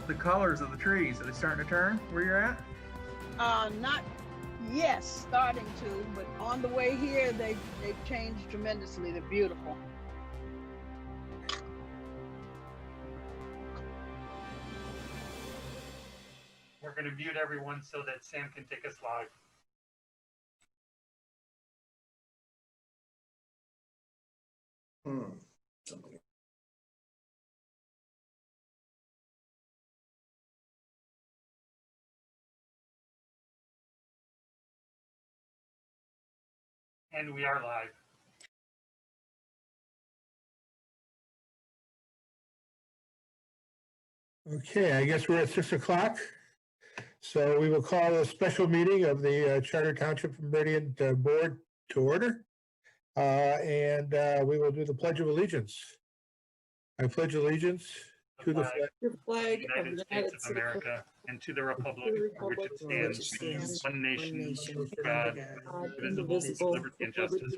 the colors of the trees? Are they starting to turn where you're at? Not yes, starting to, but on the way here, they've changed tremendously. They're beautiful. We're going to mute everyone so that Sam can take us live. And we are live. Okay, I guess we're at 6 o'clock. So we will call a special meeting of the Charter Township Meridian Board to order. And we will do the Pledge of Allegiance. I pledge allegiance to the of flag the United States of America and to the republic for which it stands, one nation, God, indivisible, with liberty and justice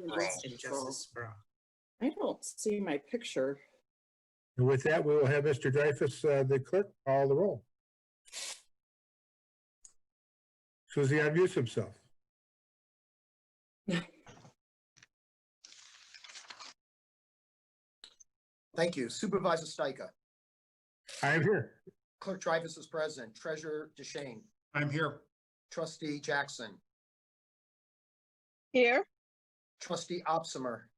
for all. I don't see my picture. And with that, we will have Mr. Dreyfus, the clerk, call the roll. Susie unmutes himself. Thank you. Supervisor Steiger. I am here. Clerk Dreyfus is present. Treasurer DeShane. I'm here. Trustee Jackson. Here. Trustee Opsimer.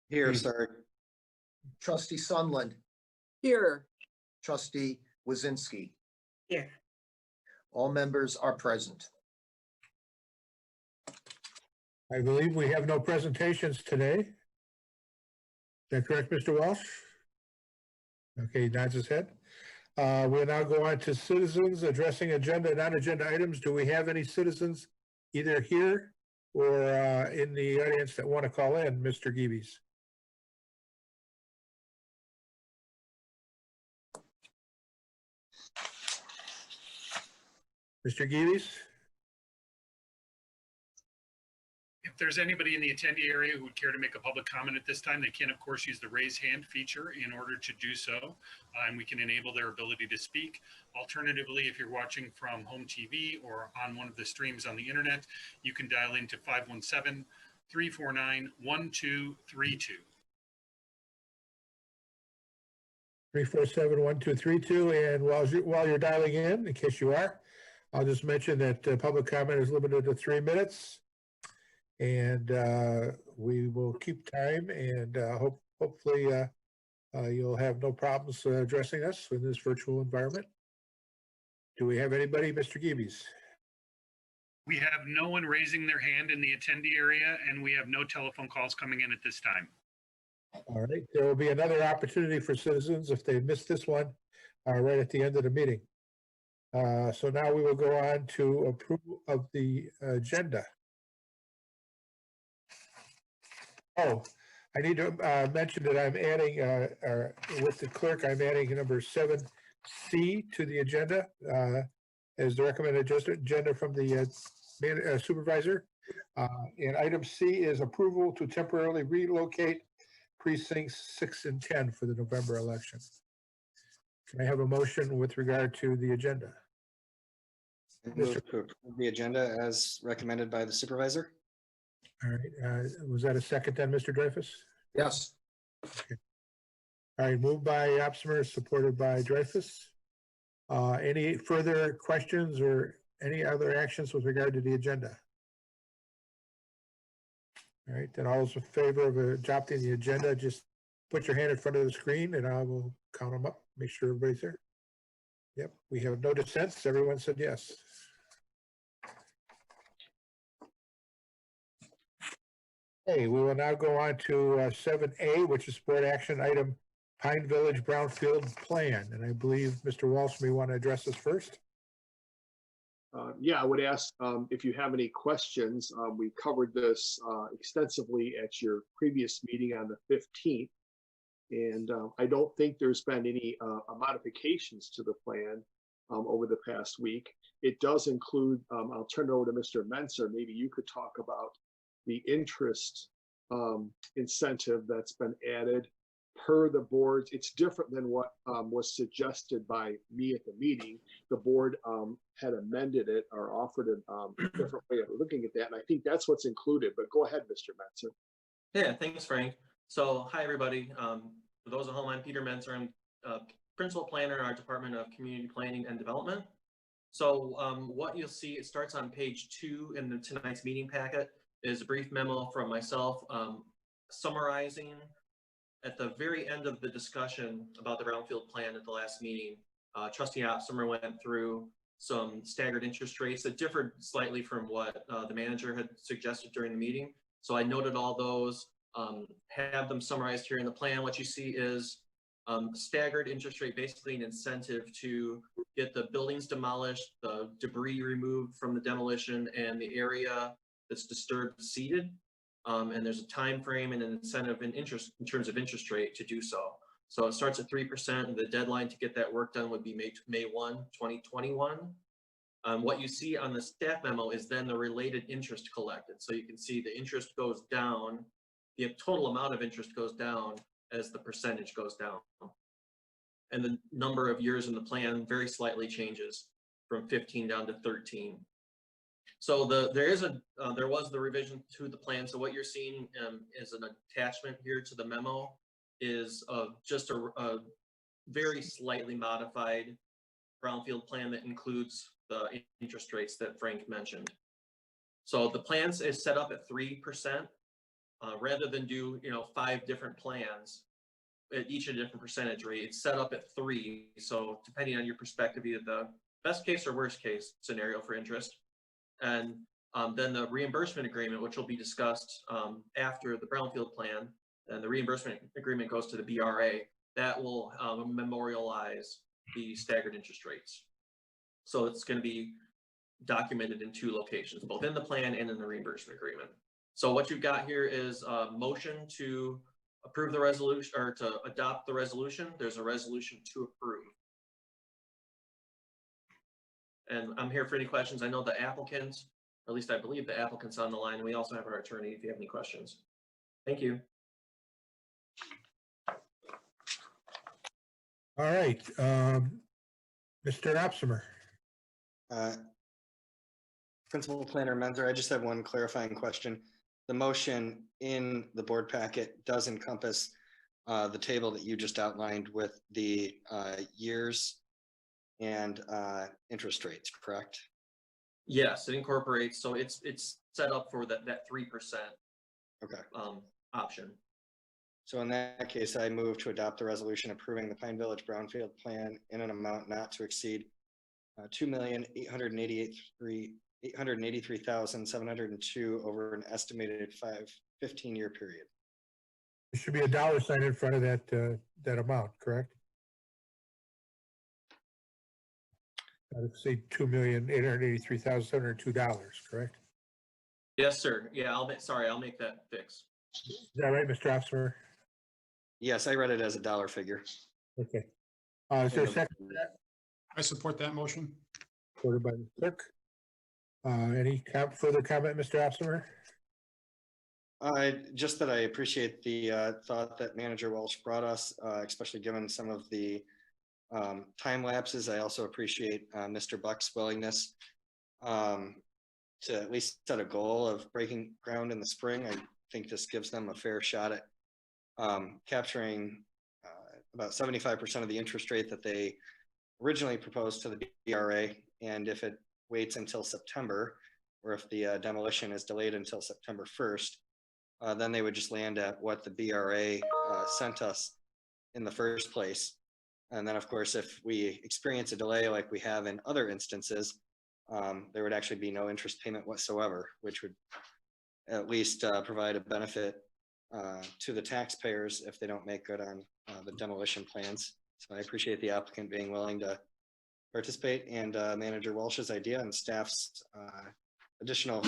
Here, sorry. Trustee Sunland. Here. Trustee Wazinski. Here. All members are present. I believe we have no presentations today. Is that correct, Mr. Walsh? Okay, he nods his head. We'll now go on to citizens addressing agenda and non-agenda items. Do we have any citizens either here or in the audience that want to call in, Mr. Geebies? Mr. Geebies? If there's anybody in the attendee area who would care to make a public comment at this time, they can, of course, use the raise hand feature in order to do so, and we can enable their ability to speak. Alternatively, if you're watching from home TV or on one of the streams on the internet, you can dial into 517-349-1232. 347-1232. And while you're dialing in case you are, I'll just mention that public comment is limited to 3 minutes. And we will keep time, and hopefully you'll have no problems addressing us in this virtual environment. Do we have anybody, Mr. Geebies? We have no one raising their hand in the attendee area, and we have no telephone calls coming in at this time. All right, there will be another opportunity for citizens if they missed this one right at the end of the meeting. So now we will go on to approval of the agenda. Oh, I need to mention that I'm adding, with the clerk, I'm adding number 7C to the agenda as the recommended agenda from the supervisor. And item C is approval to temporarily relocate precincts 6 and 10 for the November election. Can I have a motion with regard to the agenda? Move to approve the agenda as recommended by the supervisor. All right, was that a second then, Mr. Dreyfus? Yes. Okay. All right, moved by Opsimer, supported by Dreyfus. Any further questions or any other actions with regard to the agenda? All right, then all those in favor of adopting the agenda, just put your hand in front of the screen and I will count them up, make sure everybody's there. Yep, we have no dissents. Everyone said yes. Okay, we will now go on to 7A, which is board action item Pine Village Brownfield Plan. And I believe Mr. Walsh may want to address this first. Yeah, I would ask if you have any questions. We covered this extensively at your previous meeting on the 15th. And I don't think there's been any modifications to the plan over the past week. It does include, I'll turn it over to Mr. Menser. Maybe you could talk about the interest incentive that's been added per the board's, it's different than what was suggested by me at the meeting. The board had amended it or offered a different way of looking at that. And I think that's what's included, but go ahead, Mr. Metzer. Yeah, thanks, Frank. So, hi, everybody. For those at home, I'm Peter Mentzer. I'm Principal Planner in our Department of Community Planning and Development. So what you'll see, it starts on page 2 in tonight's meeting packet, is a brief memo from myself summarizing at the very end of the discussion about the brownfield plan at the last meeting. Trustee Opsimer went through some staggered interest rates that differed slightly from what the manager had suggested during the meeting. So I noted all those, have them summarized here in the plan. What you see is staggered interest rate, basically an incentive to get the buildings demolished, the debris removed from the demolition, and the area that's disturbed seeded. And there's a time frame and an incentive in terms of interest rate to do so. So it starts at 3%, and the deadline to get that work done would be May 1, 2021. What you see on the staff memo is then the related interest collected. So you can see the interest goes down, the total amount of interest goes down as the percentage goes down. And the number of years in the plan very slightly changes from 15 down to 13. So there was the revision to the plan. So what you're seeing is an attachment here to the memo is just a very slightly modified brownfield plan that includes the interest rates that Frank mentioned. So the plan is set up at 3%. Rather than do 5 different plans at each a different percentage rate, it's set up at 3. So depending on your perspective, either the best case or worst case scenario for interest. And then the reimbursement agreement, which will be discussed after the brownfield plan, and the reimbursement agreement goes to the BRA, that will memorialize the staggered interest rates. So it's going to be documented in 2 locations, both in the plan and in the reimbursement agreement. So what you've got here is a motion to approve the resolution or to adopt the resolution. There's a resolution to approve. And I'm here for any questions. I know the applicants, or at least I believe the applicant's on the line, and we also have our attorney if you have any questions. Thank you. All right, Mr. Opsimer. Principal Planner Menzer, I just have one clarifying question. The motion in the board packet does encompass the table that you just outlined with the years and interest rates, correct? Yes, it incorporates. So it's set up for that 3% Okay. option. So in that case, I move to adopt the resolution approving the Pine Village Brownfield Plan in an amount not to exceed $2,883,702 over an estimated 15-year period. There should be a dollar sign in front of that amount, correct? I'd say $2,883,702, correct? Yes, sir. Yeah, I'll make that fix. Is that right, Mr. Opsimer? Yes, I read it as a dollar figure. Okay. Is there a second to that? I support that motion. Supported by the clerk. Any further comment, Mr. Opsimer? Just that I appreciate the thought that Manager Welch brought us, especially given some of the time lapses. I also appreciate Mr. Buck's willingness to at least set a goal of breaking ground in the spring. I think this gives them a fair shot at capturing about 75% of the interest rate that they originally proposed to the BRA. And if it waits until September, or if the demolition is delayed until September 1st, then they would just land at what the BRA sent us in the first place. And then, of course, if we experience a delay like we have in other instances, there would actually be no interest payment whatsoever, which would at least provide a benefit to the taxpayers if they don't make good on the demolition plans. So I appreciate the applicant being willing to participate, and Manager Welch's idea and staff's additional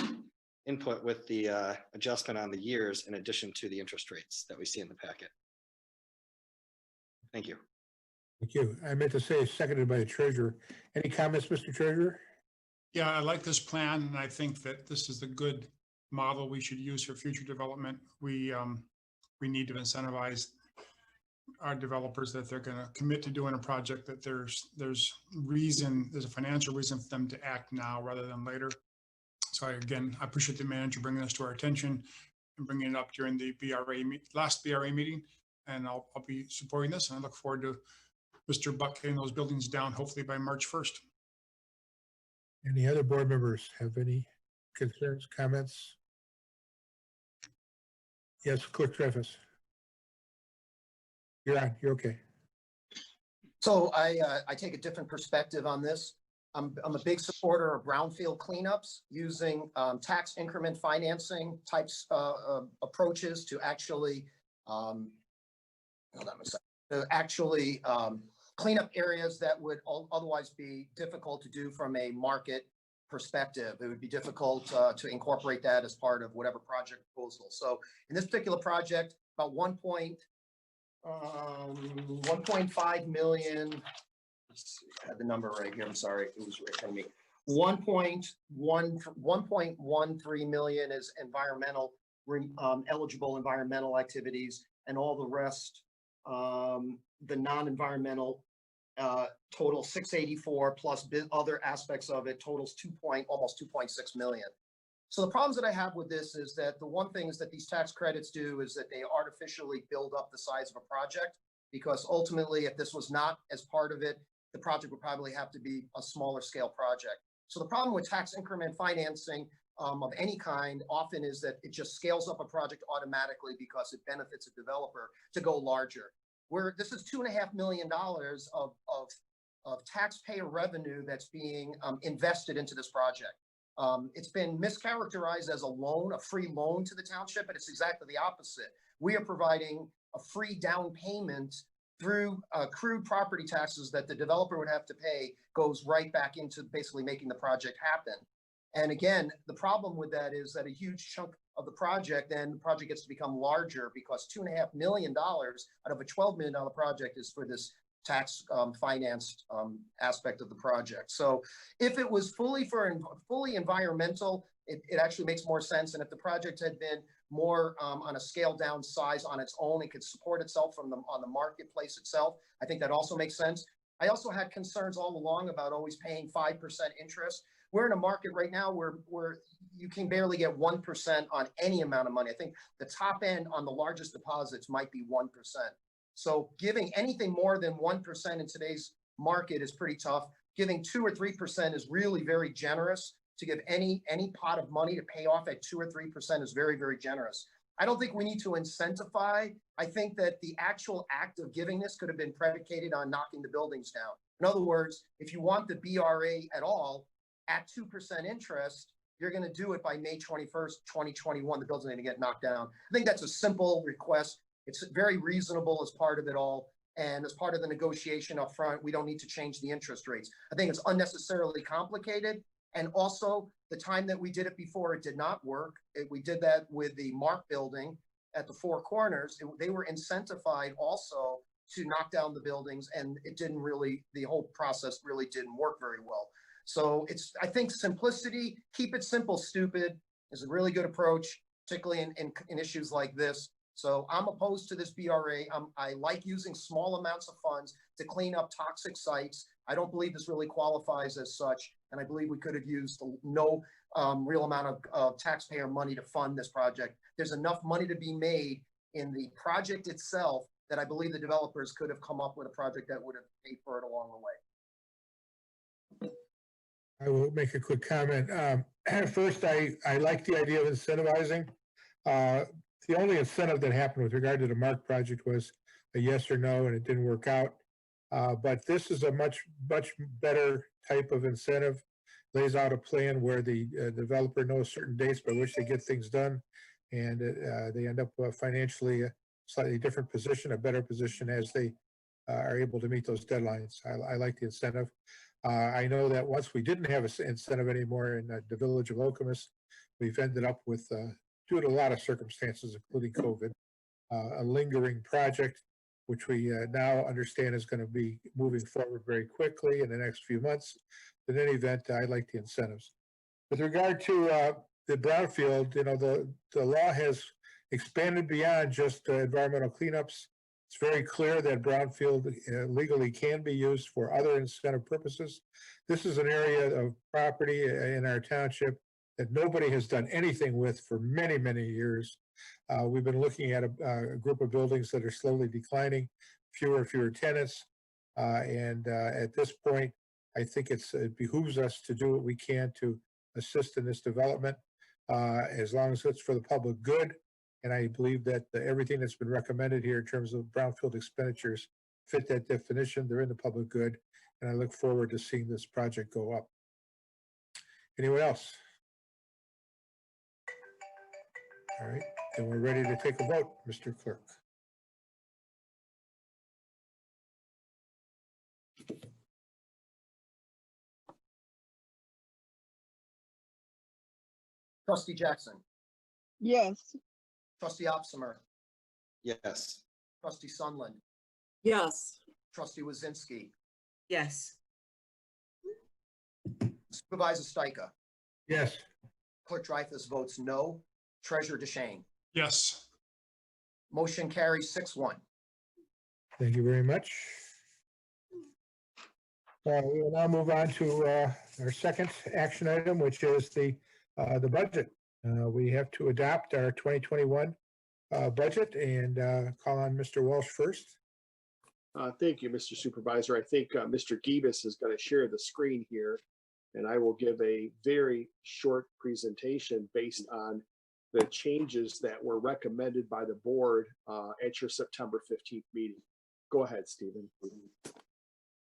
input with the adjustment on the years in addition to the interest rates that we see in the packet. Thank you. Thank you. I meant to say seconded by the treasurer. Any comments, Mr. Treasurer? Yeah, I like this plan, and I think that this is the good model we should use for future development. We need to incentivize our developers that they're going to commit to doing a project, that there's a financial reason for them to act now rather than later. So again, I appreciate the manager bringing this to our attention and bringing it up during the last BRA meeting. And I'll be supporting this, and I look forward to Mr. Buck getting those buildings down, hopefully by March 1st. Any other board members have any concerns, comments? Yes, Clerk Travis. You're on, you're okay. So I take a different perspective on this. I'm a big supporter of brownfield cleanups using tax increment financing types approaches to actually hold on a second, to actually clean up areas that would otherwise be difficult to do from a market perspective. It would be difficult to incorporate that as part of whatever project proposal. So in this particular project, about 1.5 million. Let's see, I had the number right here. I'm sorry, it was right in front of me. 1.13 million is environmental, eligible environmental activities, and all the rest, the non-environmental, total 684 plus other aspects of it totals almost 2.6 million. So the problems that I have with this is that the one thing is that these tax credits do is that they artificially build up the size of a project, because ultimately, if this was not as part of it, the project would probably have to be a smaller scale project. So the problem with tax increment financing of any kind often is that it just scales up a project automatically because it benefits a developer to go larger. Where this is $2.5 million of taxpayer revenue that's being invested into this project. It's been mischaracterized as a loan, a free loan to the township, but it's exactly the opposite. We are providing a free down payment through accrued property taxes that the developer would have to pay, goes right back into basically making the project happen. And again, the problem with that is that a huge chunk of the project, then the project gets to become larger, because $2.5 million out of a $12 million project is for this tax financed aspect of the project. So if it was fully environmental, it actually makes more sense. And if the project had been more on a scaled down size on its own, it could support itself on the marketplace itself, I think that also makes sense. I also had concerns all along about always paying 5% interest. We're in a market right now where you can barely get 1% on any amount of money. I think the top end on the largest deposits might be 1%. So giving anything more than 1% in today's market is pretty tough. Giving 2 or 3% is really very generous. To give any pot of money to pay off at 2 or 3% is very, very generous. I don't think we need to incentivize. I think that the actual act of giving this could have been predicated on knocking the buildings down. In other words, if you want the BRA at all at 2% interest, you're going to do it by May 21st, 2021. The building's going to get knocked down. I think that's a simple request. It's very reasonable as part of it all. And as part of the negotiation up front, we don't need to change the interest rates. I think it's unnecessarily complicated. And also, the time that we did it before, it did not work. We did that with the Mark building at the Four Corners. They were incentivized also to knock down the buildings, and it didn't really, the whole process really didn't work very well. So I think simplicity, keep it simple, stupid, is a really good approach, particularly in issues like this. So I'm opposed to this BRA. I like using small amounts of funds to clean up toxic sites. I don't believe this really qualifies as such. And I believe we could have used no real amount of taxpayer money to fund this project. There's enough money to be made in the project itself that I believe the developers could have come up with a project that would have paid for it along the way. I will make a quick comment. First, I like the idea of incentivizing. The only incentive that happened with regard to the Mark project was a yes or no, and it didn't work out. But this is a much better type of incentive. Lays out a plan where the developer knows certain dates by which they get things done, and they end up financially a slightly different position, a better position as they are able to meet those deadlines. I like the incentive. I know that once we didn't have an incentive anymore in the village of Okemos, we've ended up with, due to a lot of circumstances, including COVID, a lingering project, which we now understand is going to be moving forward very quickly in the next few months. In any event, I like the incentives. With regard to the brownfield, the law has expanded beyond just environmental cleanups. It's very clear that brownfield legally can be used for other incentive purposes. This is an area of property in our township that nobody has done anything with for many, many years. We've been looking at a group of buildings that are slowly declining, fewer and fewer tenants. At this point, I think it behooves us to do what we can to assist in this development, as long as it's for the public good. And I believe that everything that's been recommended here in terms of brownfield expenditures fit that definition. They're in the public good. And I look forward to seeing this project go up. Anyone else? All right, then we're ready to take a vote, Mr. Clerk. Trustee Jackson, Yes. trustee Opsimer, Yes. trustee Sunland, Yes. trustee Wazinski, Yes. supervisor Stika, Yes. clerk Dreyfus votes no, treasurer DeShane. Yes. Motion carries 6-1. Thank you very much. We will now move on to our second action item, which is the budget. We have to adopt our 2021 budget and call on Mr. Walsh first. Thank you, Mr. Supervisor. I think Mr. Gibas is going to share the screen here, and I will give a very short presentation based on the changes that were recommended by the board at your September 15th meeting. Go ahead, Stephen.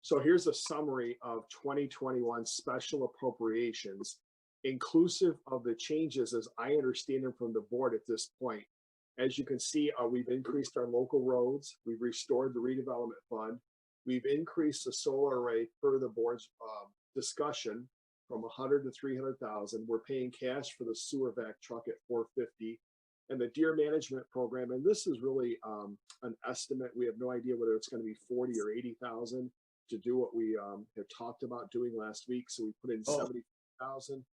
So here's a summary of 2021 special appropriations, inclusive of the changes as I understand them from the board at this point. As you can see, we've increased our local roads. We've restored the redevelopment fund. We've increased the solar array per the board's discussion from 100 to 300,000. We're paying cash for the sewer vac truck at 450, and the deer management program. And this is really an estimate. We have no idea whether it's going to be 40 or 80,000 to do what we have talked about doing last week. So we put in 70,000,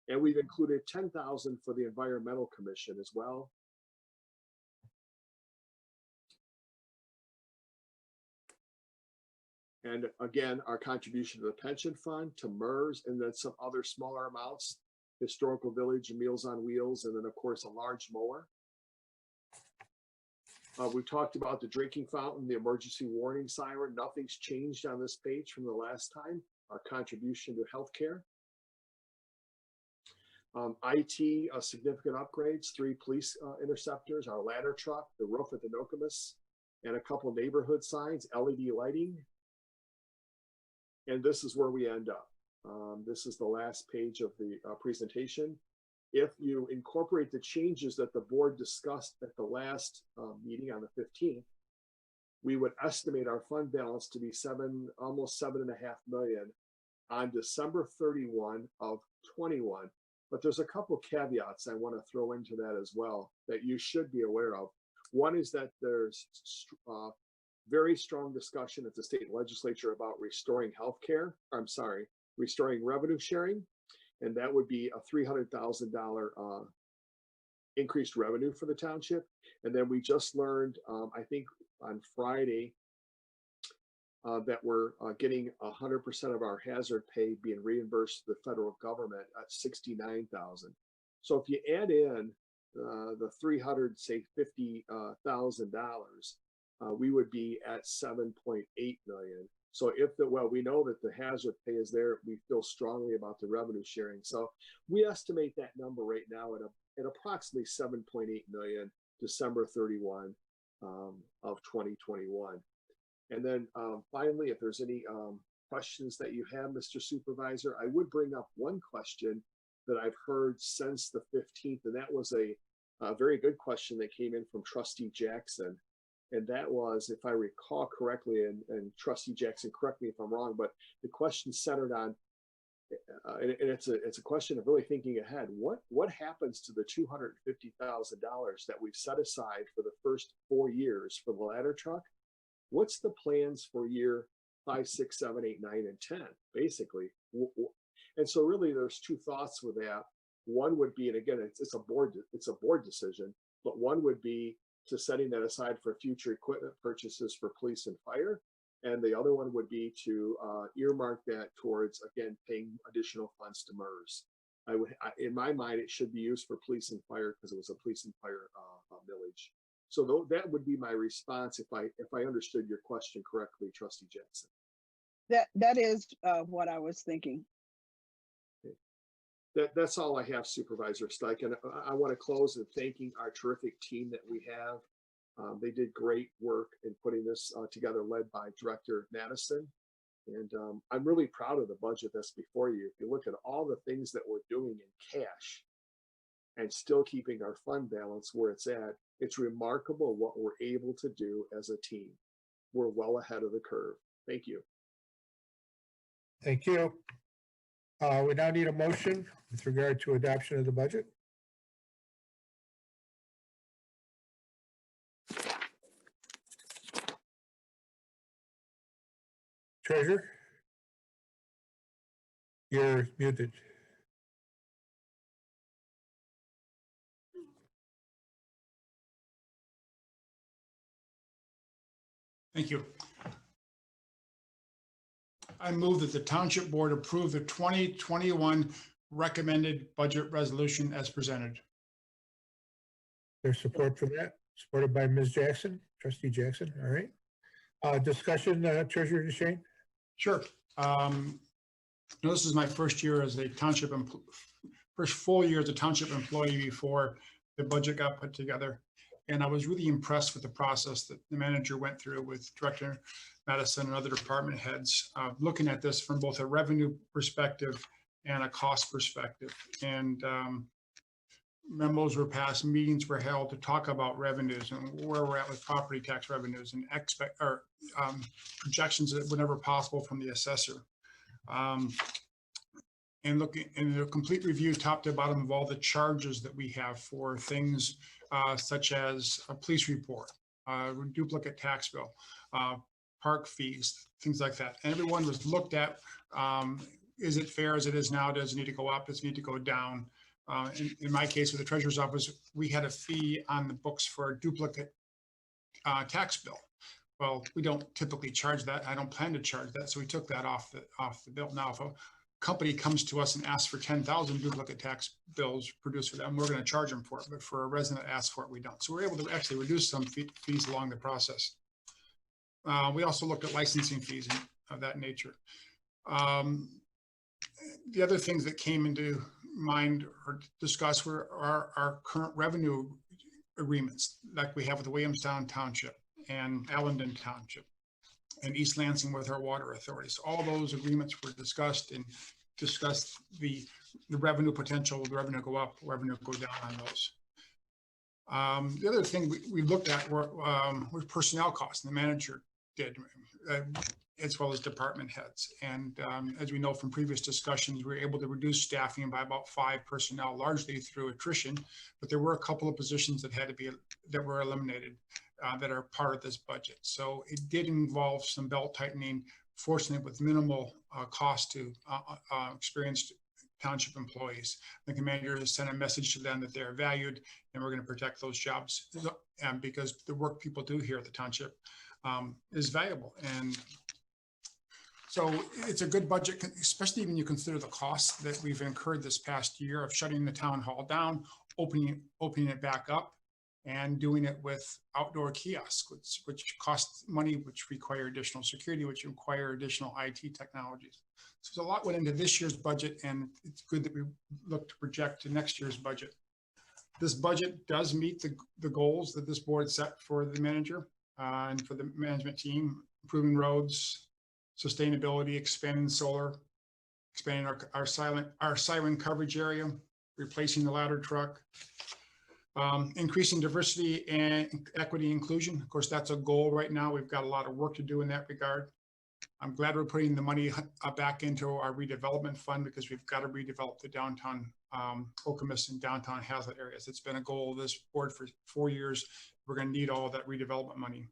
and we've included 10,000 for the environmental commission as well. And again, our contribution to the pension fund, to MERS, and then some other smaller amounts, Historical Village and Meals on Wheels, and then of course a large mower. We've talked about the drinking fountain, the emergency warning siren. Nothing's changed on this page from the last time. Our contribution to healthcare. IT, significant upgrades, 3 police interceptors, our ladder truck, the roof at the Nokomis, and a couple neighborhood signs, LED lighting. And this is where we end up. This is the last page of the presentation. If you incorporate the changes that the board discussed at the last meeting on the 15th, we would estimate our fund balance to be almost 7.5 million on December 31 of 21. But there's a couple caveats I want to throw into that as well that you should be aware of. One is that there's very strong discussion at the state legislature about restoring restoring revenue sharing. And that would be a $300,000 increased revenue for the township. And then we just learned, I think on Friday, that we're getting 100% of our hazard pay being reimbursed to the federal government at $69,000. So if you add in the $350,000, we would be at 7.8 million. So we know that the hazard pay is there. We feel strongly about the revenue sharing. So we estimate that number right now at approximately 7.8 million, December 31 of 2021. And then finally, if there's any questions that you have, Mr. Supervisor, I would bring up one question that I've heard since the 15th, and that was a very good question that came in from Trustee Jackson. And that was, if I recall correctly, and Trustee Jackson, correct me if I'm wrong, but the question centered on, and it's a question of really thinking ahead. What happens to the $250,000 that we've set aside for the first 4 years for the ladder truck? What's the plans for year 5, 6, 7, 8, 9, and 10, basically? And so really, there's 2 thoughts with that. One would be, and again, it's a board decision, but one would be, to setting that aside for future equipment purchases for police and fire. And the other one would be to earmark that towards, again, paying additional funds to MERS. In my mind, it should be used for police and fire because it was a police and fire millage. So that would be my response if I understood your question correctly, Trustee Jackson. That is what I was thinking. That's all I have, Supervisor Stike. And I want to close in thanking our terrific team that we have. They did great work in putting this together, led by Director Madison. And I'm really proud of the budget that's before you. If you look at all the things that we're doing in cash and still keeping our fund balance where it's at, it's remarkable what we're able to do as a team. We're well ahead of the curve. Thank you. Thank you. We now need a motion with regard to adoption of the budget. Treasurer? You're muted. Thank you. I move that the Township Board approve the 2021 recommended budget resolution as presented. There's support for that, supported by Ms. Jackson, Trustee Jackson. All right. Discussion, Treasurer DeShane? Sure. This is my first year as a first full year as a township employee before the budget got put together. And I was really impressed with the process that the manager went through with Director Madison and other department heads, looking at this from both a revenue perspective and a cost perspective. And memos were passed, meetings were held to talk about revenues and where we're at with property tax revenues and projections that whenever possible from the assessor. And looking in a complete review top to bottom of all the charges that we have for things such as a police report, duplicate tax bill, park fees, things like that. And everyone was looked at. Is it fair as it is now? Does it need to go up? Does it need to go down? In my case with the treasurer's office, we had a fee on the books for a duplicate tax bill. Well, we don't typically charge that. I don't plan to charge that. So we took that off the bill. Now, if a company comes to us and asks for 10,000 duplicate tax bills produced for them, we're going to charge them for it. But for a resident that asks for it, we don't. So we're able to actually reduce some fees along the process. We also looked at licensing fees of that nature. The other things that came into mind or discussed were our current revenue agreements, like we have with the Williamstown Township and Allendon Township and East Lansing with our water authorities. All those agreements were discussed and discussed the revenue potential, the revenue go up, revenue go down on those. The other thing we looked at were personnel costs, and the manager did, as well as department heads. And as we know from previous discussions, we were able to reduce staffing by about 5 personnel, largely through attrition, but there were a couple of positions that were eliminated that are part of this budget. So it did involve some belt tightening, fortunately with minimal cost to experienced township employees. The commander has sent a message to them that they're valued and we're going to protect those jobs because the work people do here at the township is valuable. And so it's a good budget, especially when you consider the costs that we've incurred this past year of shutting the town hall down, opening it back up, and doing it with outdoor kiosks, which cost money, which require additional security, which require additional IT technologies. So there's a lot went into this year's budget, and it's good that we look to project to next year's budget. This budget does meet the goals that this board set for the manager and for the management team: improving roads, sustainability, expanding solar, expanding our siren coverage area, replacing the ladder truck, increasing diversity and equity inclusion. Of course, that's a goal right now. We've got a lot of work to do in that regard. I'm glad we're putting the money back into our redevelopment fund because we've got to redevelop the downtown Okemos and downtown Hazlet areas. It's been a goal of this board for 4 years. We're going to need all of that redevelopment money.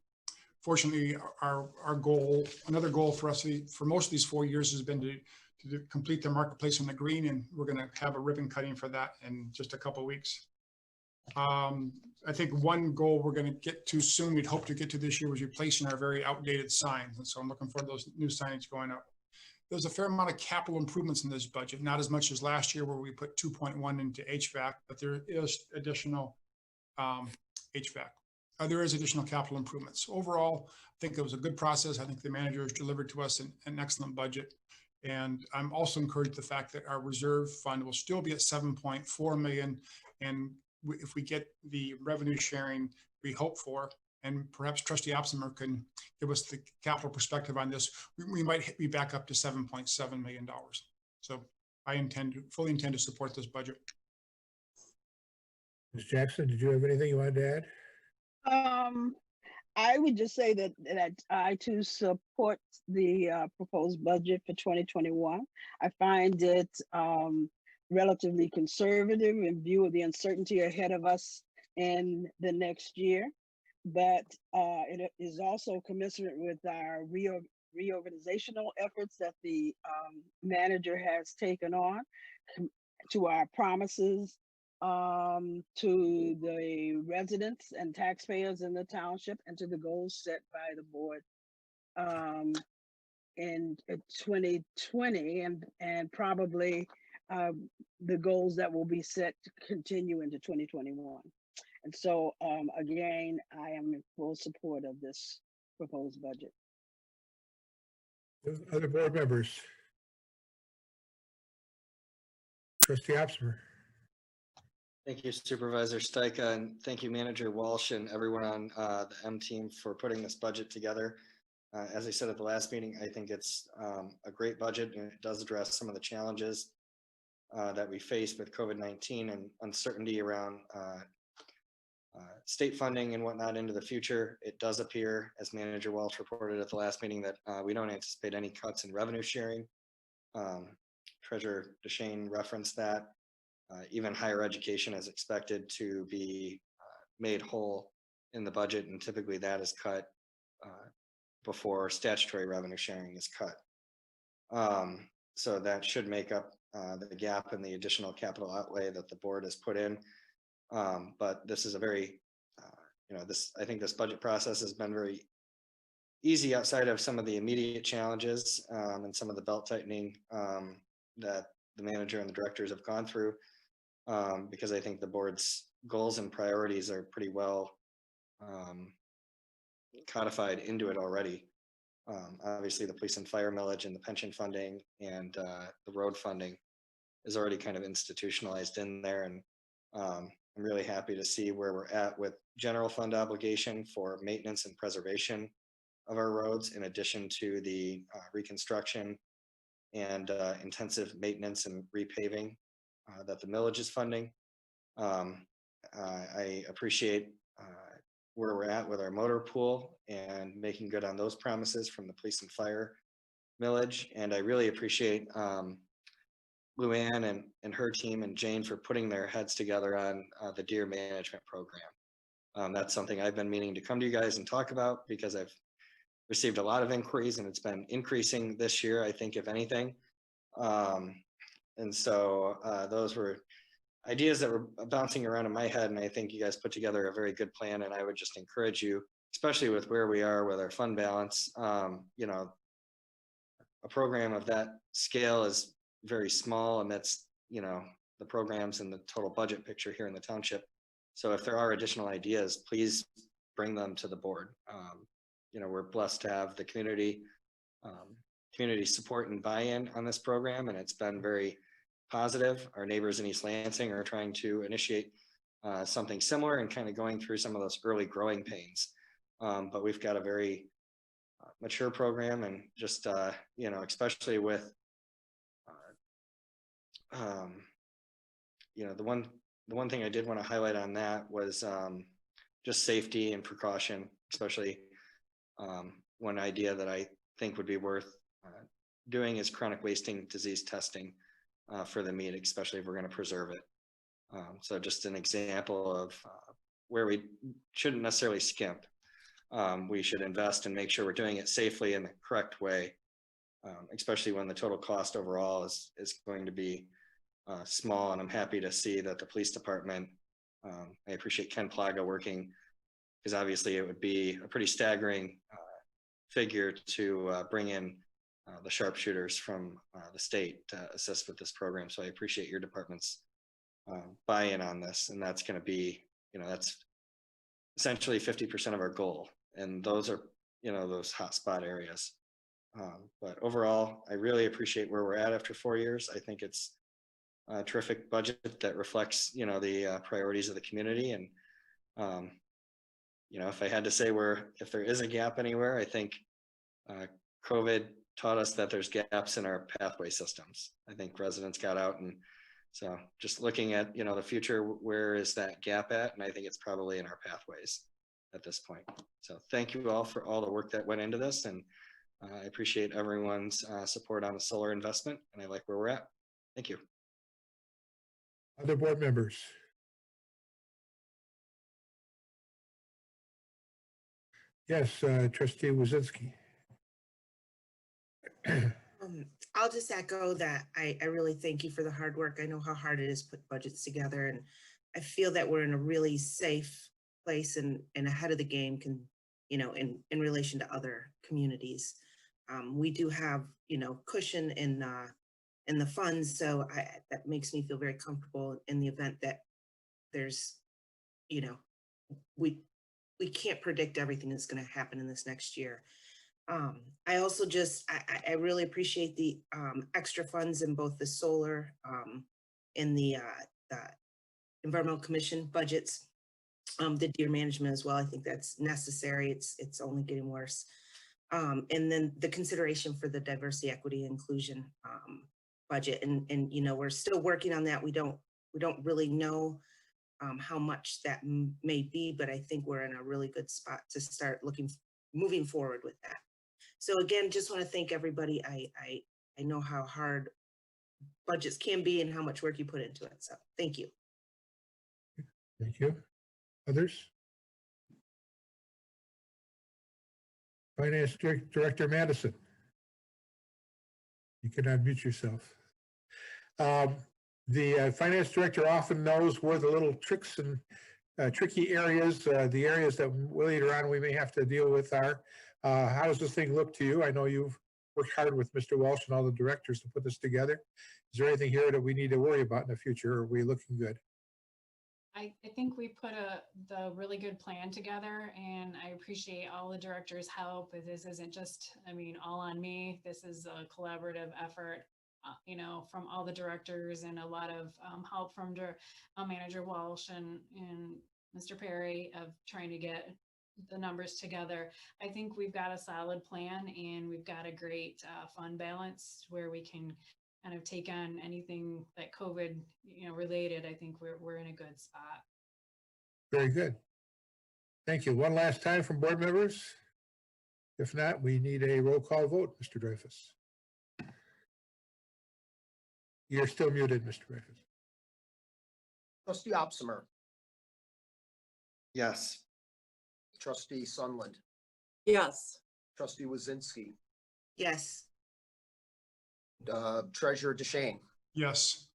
Fortunately, our goal, another goal for us for most of these 4 years has been to complete the marketplace on the green, and we're going to have a ribbon cutting for that in just a couple of weeks. I think one goal we're going to get to soon, we'd hope to get to this year, was replacing our very outdated signs. And so I'm looking for those new signage going up. There's a fair amount of capital improvements in this budget, not as much as last year where we put 2.1 into HVAC, but there is additional HVAC. There is additional capital improvements. Overall, I think it was a good process. I think the manager has delivered to us an excellent budget. And I'm also encouraged the fact that our reserve fund will still be at 7.4 million. And if we get the revenue sharing we hope for, and perhaps Trustee Opsimer can give us the capital perspective on this, we might be back up to $7.7 million. So I fully intend to support this budget. Ms. Jackson, did you have anything you wanted to add? I would just say that I too support the proposed budget for 2021. I find it relatively conservative in view of the uncertainty ahead of us in the next year, but it is also commensurate with our reorganizational efforts that the manager has taken on, to our promises to the residents and taxpayers in the township, and to the goals set by the board in 2020, and probably the goals that will be set to continue into 2021. And so again, I am in full support of this proposed budget. Other board members? Trustee Opsimer. Thank you, Supervisor Stika, and thank you, Manager Walsh, and everyone on the M team for putting this budget together. As I said at the last meeting, I think it's a great budget, and it does address some of the challenges that we face with COVID-19 and uncertainty around state funding and whatnot into the future. It does appear, as Manager Walsh reported at the last meeting, that we don't anticipate any cuts in revenue sharing. Treasurer DeShane referenced that. Even higher education is expected to be made whole in the budget, and typically that is cut before statutory revenue sharing is cut. So that should make up the gap in the additional capital outlay that the board has put in. But this is a very, I think this budget process has been very easy outside of some of the immediate challenges and some of the belt tightening that the manager and the directors have gone through. Because I think the board's goals and priorities are pretty well codified into it already. Obviously, the police and fire millage and the pension funding and the road funding is already kind of institutionalized in there. And I'm really happy to see where we're at with general fund obligation for maintenance and preservation of our roads, in addition to the reconstruction and intensive maintenance and repaving that the millage is funding. I appreciate where we're at with our motor pool and making good on those promises from the police and fire millage. And I really appreciate Luann and her team and Jane for putting their heads together on the deer management program. That's something I've been meaning to come to you guys and talk about, because I've received a lot of inquiries, and it's been increasing this year, I think, if anything. And so those were ideas that were bouncing around in my head, and I think you guys put together a very good plan. And I would just encourage you, especially with where we are with our fund balance, a program of that scale is very small amidst, the programs and the total budget picture here in the township. So if there are additional ideas, please bring them to the board. We're blessed to have the community support and buy-in on this program, and it's been very positive. Our neighbors in East Lansing are trying to initiate something similar and kind of going through some of those early growing pains. But we've got a very mature program, and just, especially with, the one thing I did want to highlight on that was just safety and precaution, especially one idea that I think would be worth doing is chronic wasting disease testing for the meat, especially if we're going to preserve it. So just an example of where we shouldn't necessarily skimp. We should invest and make sure we're doing it safely in the correct way, especially when the total cost overall is going to be small. And I'm happy to see that the police department I appreciate Ken Plaga working, because obviously it would be a pretty staggering figure to bring in the sharpshooters from the state to assist with this program. So I appreciate your department's buy-in on this, and that's going to be, that's essentially 50% of our goal, and those are, those hotspot areas. But overall, I really appreciate where we're at after 4 years. I think it's a terrific budget that reflects, the priorities of the community. And, if I had to say if there is a gap anywhere, I think COVID taught us that there's gaps in our pathway systems. I think residents got out, and so just looking at, the future, where is that gap at? And I think it's probably in our pathways at this point. So thank you all for all the work that went into this. And I appreciate everyone's support on the solar investment, and I like where we're at. Thank you. Other board members? Yes, trustee Wazinski. I'll just echo that. I really thank you for the hard work. I know how hard it is to put budgets together, and I feel that we're in a really safe place and ahead of the game, in relation to other communities. We do have, cushion in the funds, so that makes me feel very comfortable in the event that there's, we can't predict everything that's going to happen in this next year. I also I really appreciate the extra funds in both the solar and the Environmental Commission budgets, the deer management as well. I think that's necessary. It's only getting worse. And then the consideration for the diversity, equity, inclusion budget, and we're still working on that. We don't really know how much that may be, but I think we're in a really good spot to start moving forward with that. So again, just want to thank everybody. I know how hard budgets can be and how much work you put into it. So thank you. Thank you. Others? Finance Director Madison. You can unmute yourself. The finance director often knows where the little tricks and tricky areas, the areas that later on we may have to deal with are. How does this thing look to you? I know you've worked hard with Mr. Walsh and all the directors to put this together. Is there anything here that we need to worry about in the future, or are we looking good? I think we put the really good plan together, and I appreciate all the directors' help. This isn't just, all on me. This is a collaborative effort, from all the directors, and a lot of help from Manager Walsh and Mr. Perry of trying to get the numbers together. I think we've got a solid plan, and we've got a great fund balance where we can kind of take on anything that COVID, related. I think we're in a good spot. Very good. Thank you. One last time from board members. If not, we need a roll call vote, Mr. Dreyfus. You're still muted, Mr. Dreyfus. Trustee Opsimer, Yes. trustee Sunland, Yes. trustee Wazinski, Yes. treasurer DeShane, Yes.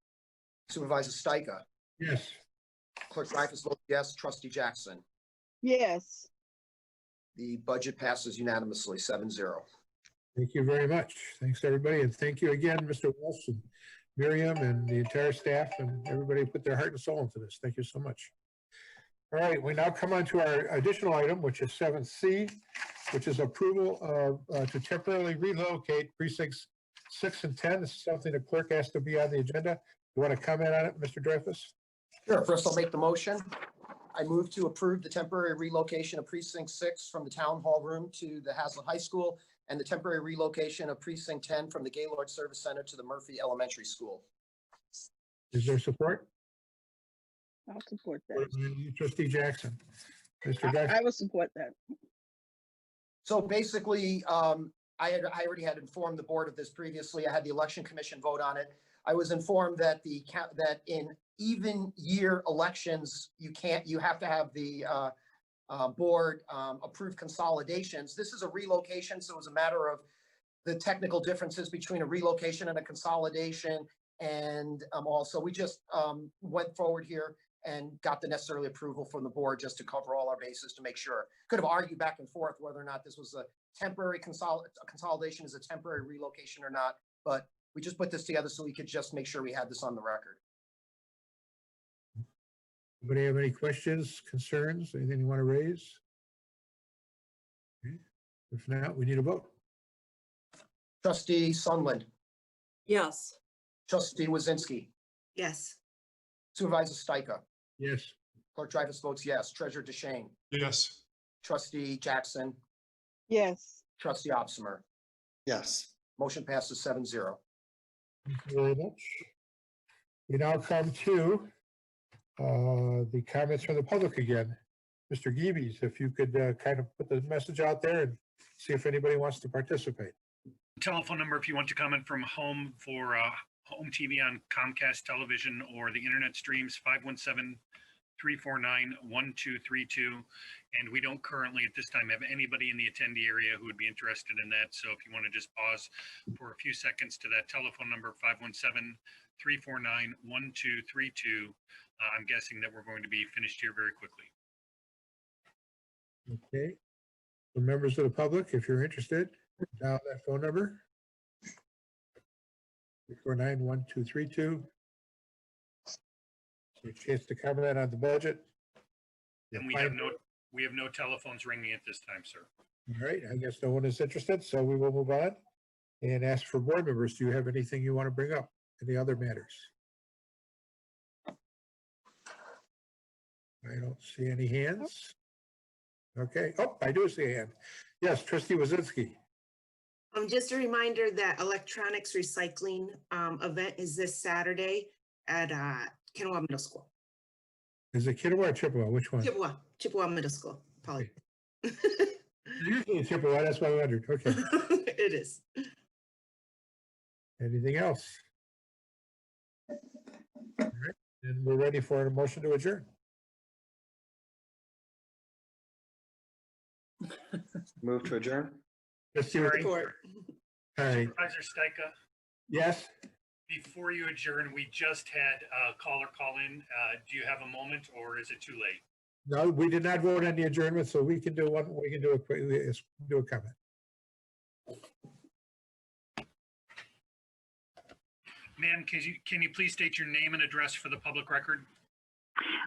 supervisor Stika, Yes. clerk Dreyfus votes yes, trustee Jackson. Yes. The budget passes unanimously, 7-0. Thank you very much. Thanks, everybody. And thank you again, Mr. Walsh and Miriam and the entire staff and everybody who put their heart and soul into this. Thank you so much. All right, we now come on to our additional item, which is 7C, which is approval of to temporarily relocate precincts 6 and 10. This is something the clerk has to be on the agenda. You want to comment on it, Mr. Dreyfus? Sure, first I'll make the motion. I move to approve the temporary relocation of precinct 6 from the town hall room to the Hazlet High School, and the temporary relocation of precinct 10 from the Gaylord Service Center to the Murphy Elementary School. Is there support? I'll support that. Trustee Jackson. Mr. Dreyfus. I will support that. So basically, I already had informed the board of this previously. I had the election commission vote on it. I was informed that that in even year elections, you have to have the board approve consolidations. This is a relocation, so it was a matter of the technical differences between a relocation and a consolidation. And also we just went forward here and got the necessary approval from the board just to cover all our bases to make sure. Could have argued back and forth whether or not this was a temporary consolidation, is a temporary relocation or not, but we just put this together so we could just make sure we had this on the record. Anybody have any questions, concerns, anything you want to raise? Okay. If not, we need a vote. Trustee Sunland, Yes. trustee Wazinski, Yes. supervisor Stika, Yes. clerk Dreyfus votes yes, treasurer DeShane, Yes. trustee Jackson, yes, trustee Opsimer. Yes. Motion passes 7-0. Thank you very much. We now come to the comments from the public again. Mr. Geeves, if you could kind of put the message out there and see if anybody wants to participate. Telephone number if you want to comment from home for home TV on Comcast television or the internet streams, 517-349-1232. And we don't currently at this time have anybody in the attendee area who would be interested in that. So if you want to just pause for a few seconds to that telephone number, 517-349-1232. I'm guessing that we're going to be finished here very quickly. Okay. For members of the public, if you're interested, dial that phone number. 349-1232. So a chance to comment on the budget. And we have no telephones ringing at this time, sir. All right, I guess no one is interested, so we will move on and ask for board members. Do you have anything you want to bring up? Any other matters? I don't see any hands. Okay, oh, I do see a hand. Yes, trustee Wazinski. Just a reminder that electronics recycling event is this Saturday at Kennewaw Middle School. Is it Kittiwah or Chippewa? Which one? Chippewa Middle School. Probably. Usually Chippewa, that's why I wondered. Okay. It is. Anything else? All right, and we're ready for a motion to adjourn. Move to adjourn. Let's see. Sorry. Report. All right, Supervisor Stika, yes, before you adjourn, we just had a caller call in. Do you have a moment or is it too late? no, we did not vote on the adjournment, so we can do one, we can do a quick, do a comment. Ma'am, can you please state your name and address for the public record?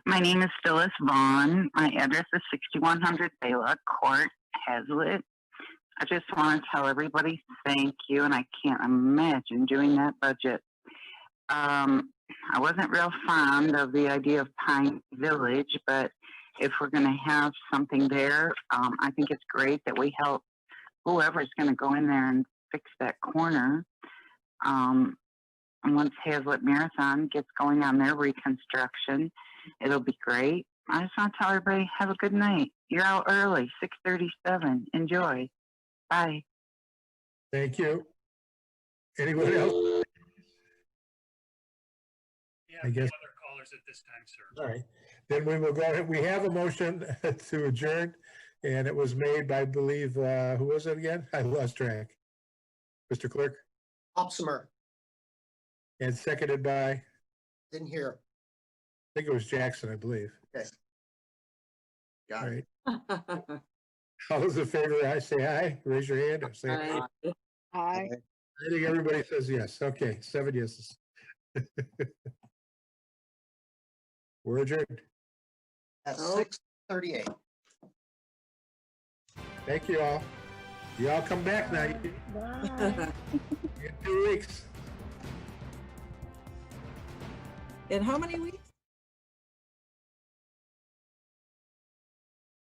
My name is Phyllis Vaughn. My address is 6100 Baylock Court, Hazlitt. I just want to tell everybody thank you, and I can't imagine doing that budget. I wasn't real fond of the idea of Pine Village, but if we're going to have something there, I think it's great that we help whoever's going to go in there and fix that corner. And once Hazlitt Marathon gets going on their reconstruction, it'll be great. I just want to tell everybody, have a good night. You're out early, 6:37. Enjoy. Bye. Thank you. Anyone else? Yeah, I no guess- other callers at this time, sir. All right, then we will go ahead. We have a motion to adjourn, and it was made by, I believe, who was it again? I lost track. Mr. Clerk, Opsimer, and seconded by, I didn't hear. think it was Jackson, I believe. Got All it. right. All those in favor, I say aye. Raise your hand or say aye. aye. I think everybody says yes. Okay, 7 yeses. We're adjourned. At Oh. 6:38. Thank you all. You all come back now. Bye. In 2 weeks. In how many weeks?